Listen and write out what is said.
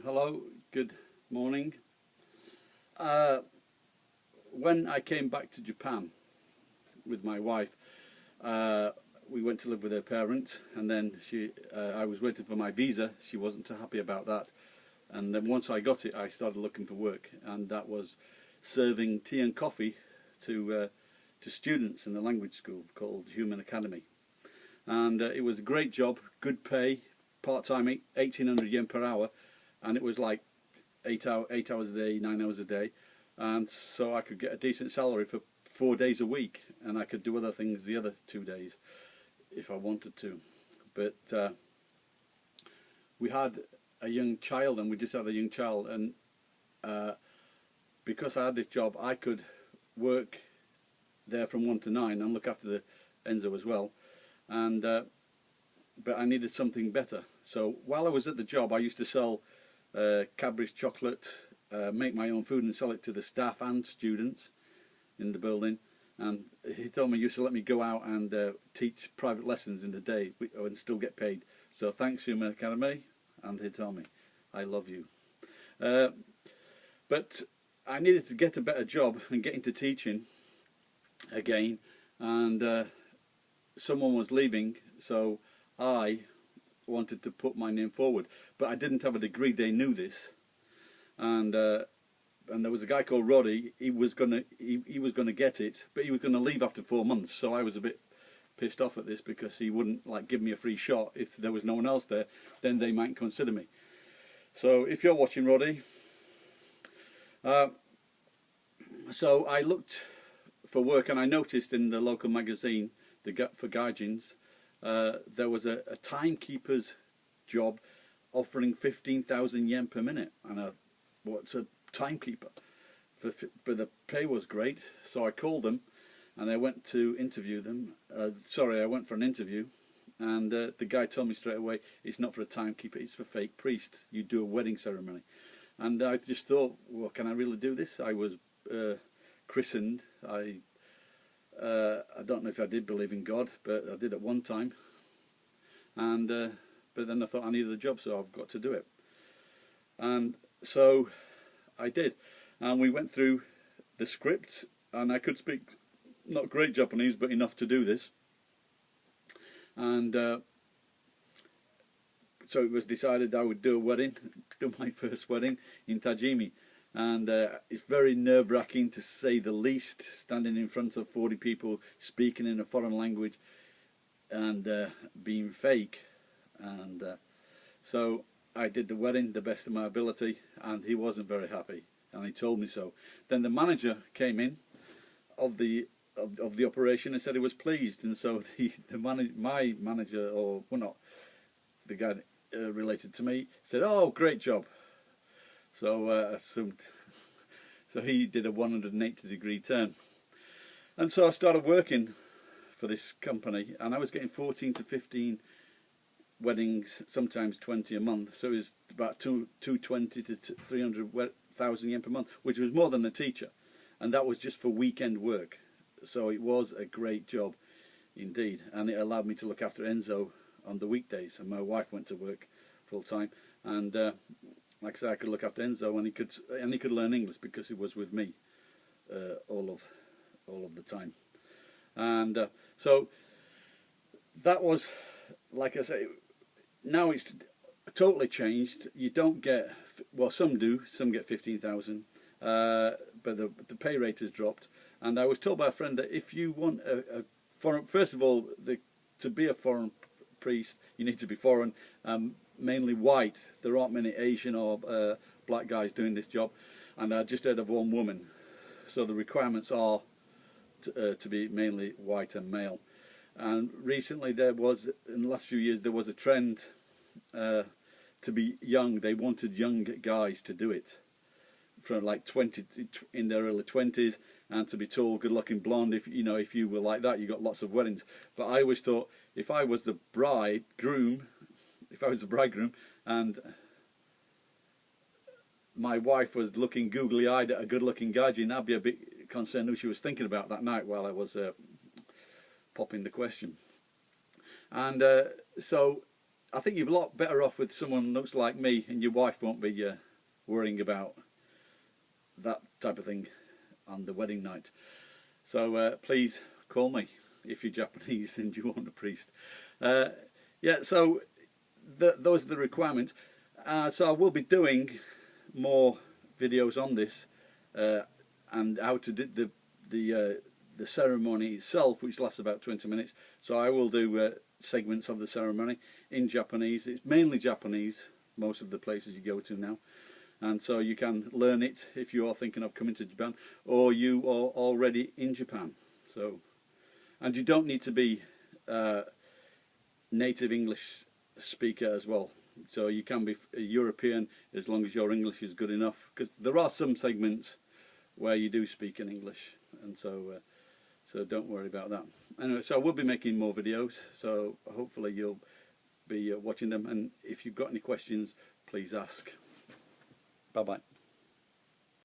Hello, good morning. When I came back to Japan with my wife, we went to live with her parents, and then I was waiting for my visa. She wasn't too happy about that, and then once I got it, I started looking for work, and that was serving tea and coffee to students in a language school called Human Academy, and it was a great job, good pay, part-time, 1800 yen per hour, and it was like 8 hours a day, 9 hours a day, and so I could get a decent salary for 4 days a week, and I could do other things the other 2 days if I wanted to. But we had a young child, and we just had a young child, and because I had this job, I could work there from 1 to 9 and look after the Enzo as well, and but I needed something better. So while I was at the job, I used to sell Cadbury's chocolate, make my own food and sell it to the staff and students in the building. And he told me he used to let me go out and teach private lessons in the day and still get paid. So thanks, Human Academy. And he told me, I love you. But I needed to get a better job and get into teaching again. And someone was leaving, so I wanted to put my name forward, but I didn't have a degree. They knew this, and there was a guy called Roddy. He was gonna get it, but he was gonna leave after 4 months. So I was a bit pissed off at this, because he wouldn't give me a free shot. If there was no one else there, then they might consider me. So if you're watching, Roddy, so I looked for work, and I noticed in the local magazine, for Gaijins, there was a timekeeper's job offering 15,000 yen per minute, and what's a timekeeper? But the pay was great, so I called them, and I went to interview them. I went for an interview, and the guy told me straight away, it's not for a timekeeper, it's for fake priests. You do a wedding ceremony. And I just thought, well, can I really do this? I was christened. I don't know if I did believe in God, but I did at one time. And but then I thought I needed a job, so I've got to do it. And so I did. And we went through the script, and I could speak not great Japanese, but enough to do this. And so it was decided I would do a wedding, do my first wedding in Tajimi. And it's very nerve-wracking, to say the least, standing in front of 40 people, speaking in a foreign language, and being fake. And so I did the wedding the best of my ability, and he wasn't very happy, and he told me so. Then the manager came in of the operation and said he was pleased, and so my manager, or well, not the guy related to me, said, "Oh, great job." So so he did a 180-degree turn, and so I started working for this company, and I was getting 14 to 15 weddings, sometimes 20 a month. So it was about 220 to 300,000 yen per month, which was more than a teacher, and that was just for weekend work. So it was a great job indeed, and it allowed me to look after Enzo on the weekdays, and my wife went to work full time, and like I said, I could look after Enzo, and he could learn English because he was with me all of the time. And so that was, like I say, now it's totally changed. You don't get, well, some do, some get 15,000, but the pay rate has dropped. And I was told by a friend that if you want a foreign, first of all, to be a foreign priest, you need to be foreign. Mainly white. There aren't many Asian or black guys doing this job, and I just heard of one woman. So the requirements are to be mainly white and male. And recently in the last few years, there was a trend to be young. They wanted young guys to do it, from like 20 in their early 20s, and to be tall, good-looking, blonde. If you were like that, you got lots of weddings. But I always thought, if I was the bridegroom, and my wife was looking googly-eyed at a good-looking gaijin, I'd be a bit concerned who she was thinking about that night while I was popping the question. And so I think you're a lot better off with someone who looks like me, and your wife won't be worrying about that type of thing on the wedding night. So please call me if you're Japanese and you want a priest. Yeah, so those are the requirements. So I will be doing more videos on this and how to do the ceremony itself, which lasts about 20 minutes. So I will do segments of the ceremony in Japanese. It's mainly Japanese, most of the places you go to now. And so you can learn it if you are thinking of coming to Japan, or you are already in Japan. So, and you don't need to be native English speaker as well. So you can be a European as long as your English is good enough. Because there are some segments where you do speak in English, and so so don't worry about that. Anyway, so I will be making more videos. So hopefully you'll be watching them. And if you've got any questions, please ask. Bye bye.